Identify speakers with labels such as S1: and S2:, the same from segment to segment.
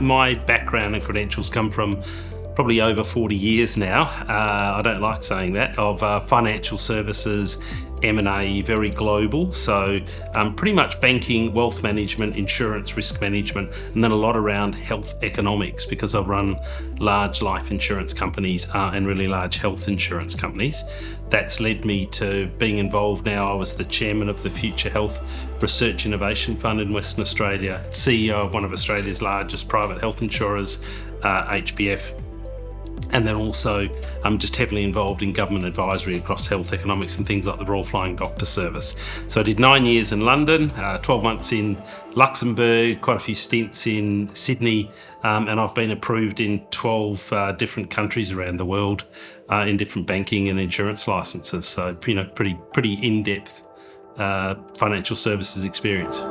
S1: My background and credentials come from probably over 40 years now, I don't like saying that, of financial services, M&A, very global. So pretty much banking, wealth management, insurance, risk management, and then a lot around health economics, because I've run large life insurance companies and really large health insurance companies. That's led me to being involved now. I was the chairman of the Future Health Research Innovation Fund in Western Australia, CEO of one of Australia's largest private health insurers, HBF. And then also I'm just heavily involved in government advisory across health economics and things like the Royal Flying Doctor Service. So I did 9 years in London, 12 months in Luxembourg, quite a few stints in Sydney, and I've been approved in 12 different countries around the world in different banking and insurance licenses. So, pretty in-depth financial services experience.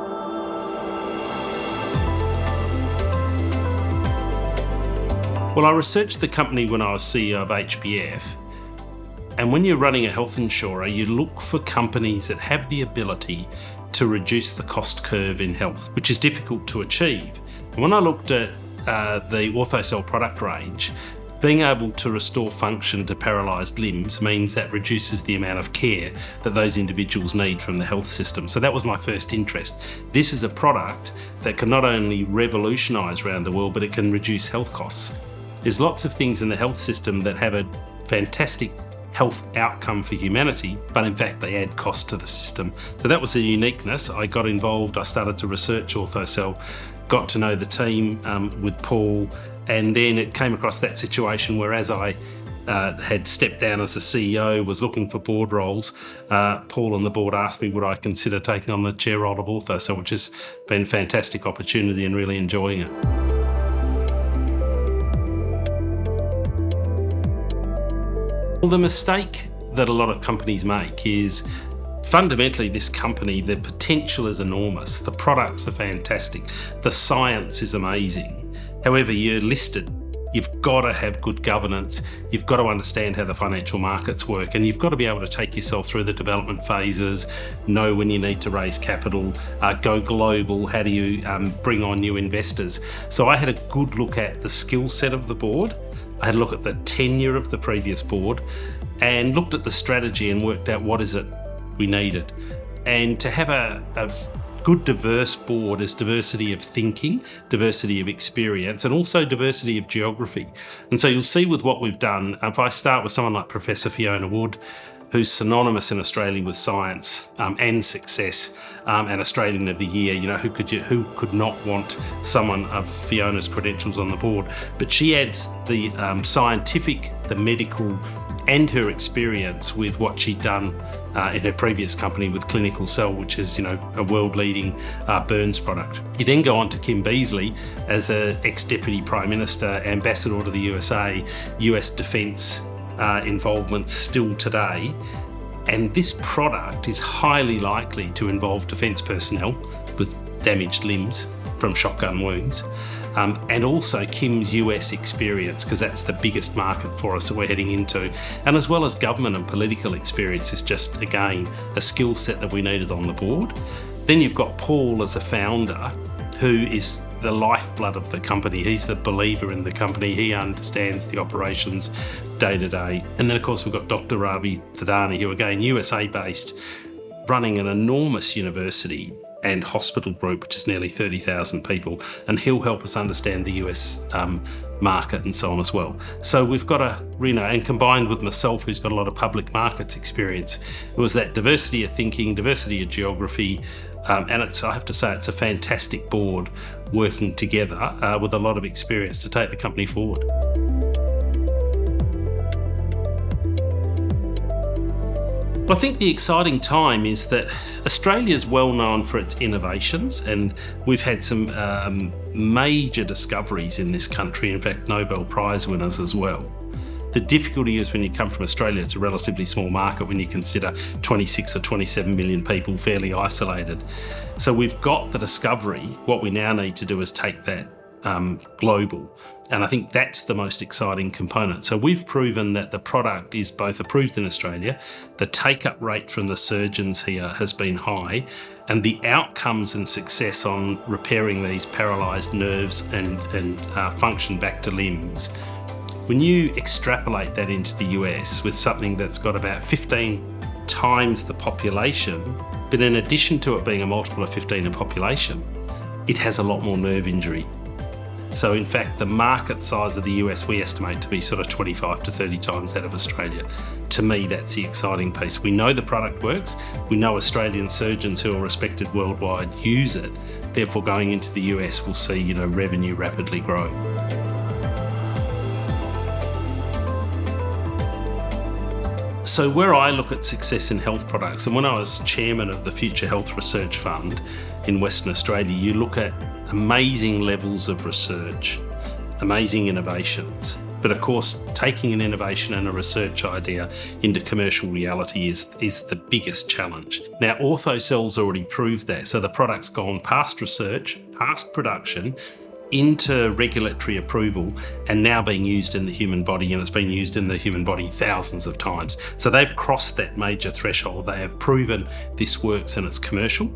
S1: Well, I researched the company when I was CEO of HBF, and when you're running a health insurer, you look for companies that have the ability to reduce the cost curve in health, which is difficult to achieve. And when I looked at the Orthocell product range, being able to restore function to paralysed limbs means that reduces the amount of care that those individuals need from the health system. So that was my first interest. This is a product that can not only revolutionise around the world, but it can reduce health costs. There's lots of things in the health system that have a fantastic health outcome for humanity, but in fact they add cost to the system. So that was a uniqueness. I got involved, I started to research Orthocell, got to know the team with Paul, and then it came across that situation where, as I had stepped down as the CEO, was looking for board roles, Paul and the board asked me would I consider taking on the chair role of Orthocell, which has been a fantastic opportunity and really enjoying it. Well, the mistake that a lot of companies make is fundamentally this company, the potential is enormous, the products are fantastic, the science is amazing. However, you're listed, you've got to have good governance, you've got to understand how the financial markets work, and you've got to be able to take yourself through the development phases, know when you need to raise capital, go global, how do you bring on new investors. So I had a good look at the skill set of the board, I had a look at the tenure of the previous board and looked at the strategy and worked out what is it we needed. And to have a good diverse board is diversity of thinking, diversity of experience, and also diversity of geography. And so you'll see with what we've done, if I start with someone like Professor Fiona Wood, who's synonymous in Australia with science and success, and Australian of the Year. Who could not want someone of Fiona's credentials on the board? But she adds the scientific, the medical, and her experience with what she'd done in her previous company with Clinical Cell, which is a world-leading burns product. You then go on to Kim Beazley as an ex-Deputy Prime Minister, Ambassador to the USA, US Defence involvement still today, and this product is highly likely to involve defence personnel with damaged limbs from shotgun wounds, and also Kim's US experience, because that's the biggest market for us that we're heading into, and as well as government and political experience is just, again, a skill set that we needed on the board. Then you've got Paul as a founder, who is the lifeblood of the company. He's the believer in the company. He understands the operations day to day. And then of course we've got Dr. Ravi Thadani, who again, USA based, running an enormous university and hospital group, which is nearly 30,000 people. And he'll help us understand the US market and so on as well. So we've got and combined with myself, who's got a lot of public markets experience, it was that diversity of thinking, diversity of geography, and I have to say, it's a fantastic board working together with a lot of experience to take the company forward. Well, I think the exciting time is that Australia's well known for its innovations, and we've had some major discoveries in this country, in fact Nobel Prize winners as well. The difficulty is when you come from Australia, it's a relatively small market when you consider 26 or 27 million people, fairly isolated. So we've got the discovery. What we now need to do is take that global. And I think that's the most exciting component. So we've proven that the product is both approved in Australia, the take-up rate from the surgeons here has been high, and the outcomes and success on repairing these paralysed nerves and function back to limbs. When you extrapolate that into the US with something that's got about 15 times the population, but in addition to it being a multiple of 15 in population, it has a lot more nerve injury. So in fact, the market size of the US we estimate to be sort of 25 to 30 times that of Australia. To me, that's the exciting piece. We know the product works. We know Australian surgeons who are respected worldwide use it. Therefore, going into the US, we'll see, revenue rapidly grow. So where I look at success in health products, and when I was chairman of the Future Health Research Fund in Western Australia, you look at amazing levels of research, amazing innovations. But of course, taking an innovation and a research idea into commercial reality is the biggest challenge. Now, Orthocell's already proved that. So the product's gone past research, past production, into regulatory approval, and now being used in the human body, and it's been used in the human body thousands of times. So they've crossed that major threshold. They have proven this works and it's commercial.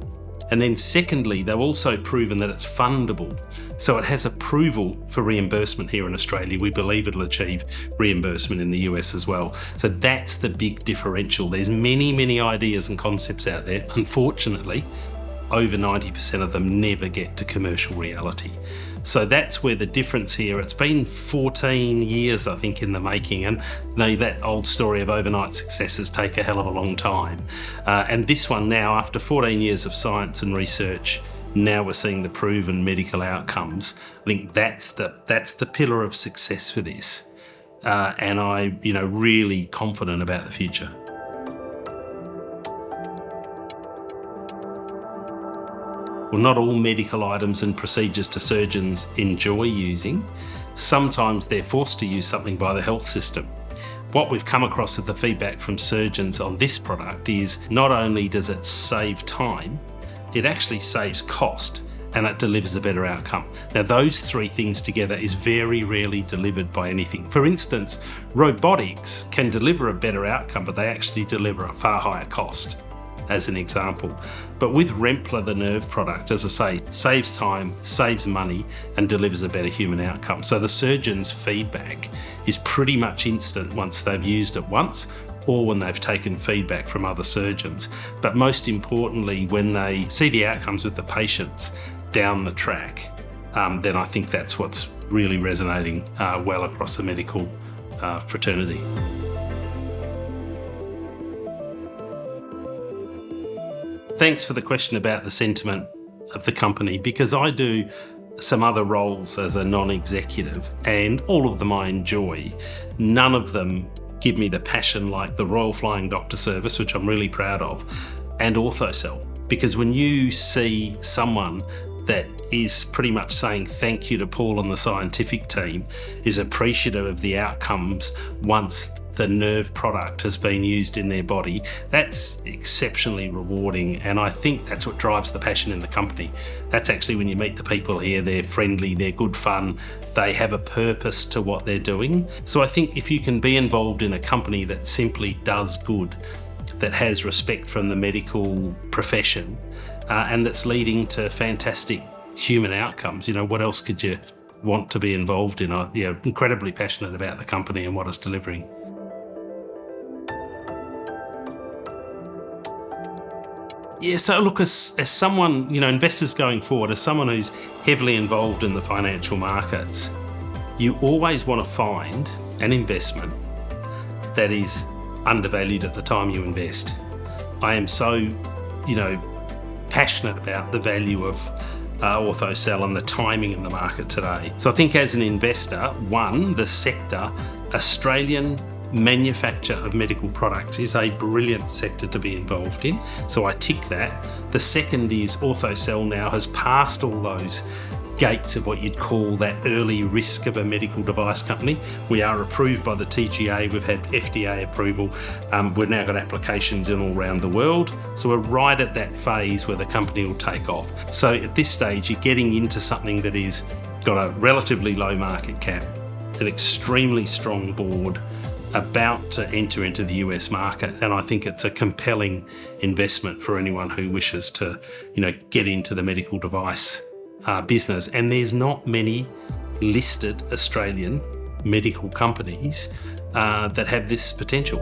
S1: And then secondly, they've also proven that it's fundable. So it has approval for reimbursement here in Australia. We believe it'll achieve reimbursement in the US as well. So that's the big differential. There's many ideas and concepts out there. Unfortunately, over 90% of them never get to commercial reality. So that's where the difference here, it's been 14 years, I think, in the making, and that old story of overnight successes take a hell of a long time. And this one now, after 14 years of science and research, now we're seeing the proven medical outcomes. I think that's the pillar of success for this. And I'm really confident about the future. Well, not all medical items and procedures to surgeons enjoy using. Sometimes they're forced to use something by the health system. What we've come across with the feedback from surgeons on this product is not only does it save time, it actually saves cost, and it delivers a better outcome. Now, those three things together is very rarely delivered by anything. For instance, robotics can deliver a better outcome, but they actually deliver a far higher cost, as an example. But with Rempler, the nerve product, as I say, saves time, saves money, and delivers a better human outcome. So the surgeon's feedback is pretty much instant once they've used it once, or when they've taken feedback from other surgeons. But most importantly, when they see the outcomes with the patients down the track, then I think that's what's really resonating well across the medical fraternity. Thanks for the question about the sentiment of the company, because I do some other roles as a non-executive, and all of them I enjoy. None of them give me the passion like the Royal Flying Doctor Service, which I'm really proud of, and Orthocell. Because when you see someone that is pretty much saying thank you to Paul and the scientific team, is appreciative of the outcomes once the nerve product has been used in their body, that's exceptionally rewarding, and I think that's what drives the passion in the company. That's actually when you meet the people here, they're friendly, they're good fun, they have a purpose to what they're doing. So I think if you can be involved in a company that simply does good, that has respect from the medical profession, and that's leading to fantastic human outcomes, what else could you want to be involved in? I'm incredibly passionate about the company and what it's delivering. Yeah, so look, as someone, investors going forward, as someone who's heavily involved in the financial markets, you always want to find an investment that is undervalued at the time you invest. I am so, passionate about the value of Orthocell and the timing in the market today. So I think as an investor, one, the sector, Australian manufacture of medical products is a brilliant sector to be involved in, so I tick that. The second is Orthocell now has passed all those gates of what you'd call that early risk of a medical device company. We are approved by the TGA, we've had FDA approval, we've now got applications in all around the world, so we're right at that phase where the company will take off. So at this stage, you're getting into something that is got a relatively low market cap, an extremely strong board, about to enter into the US market, and I think it's a compelling investment for anyone who wishes to, get into the medical device business. And there's not many listed Australian medical companies that have this potential.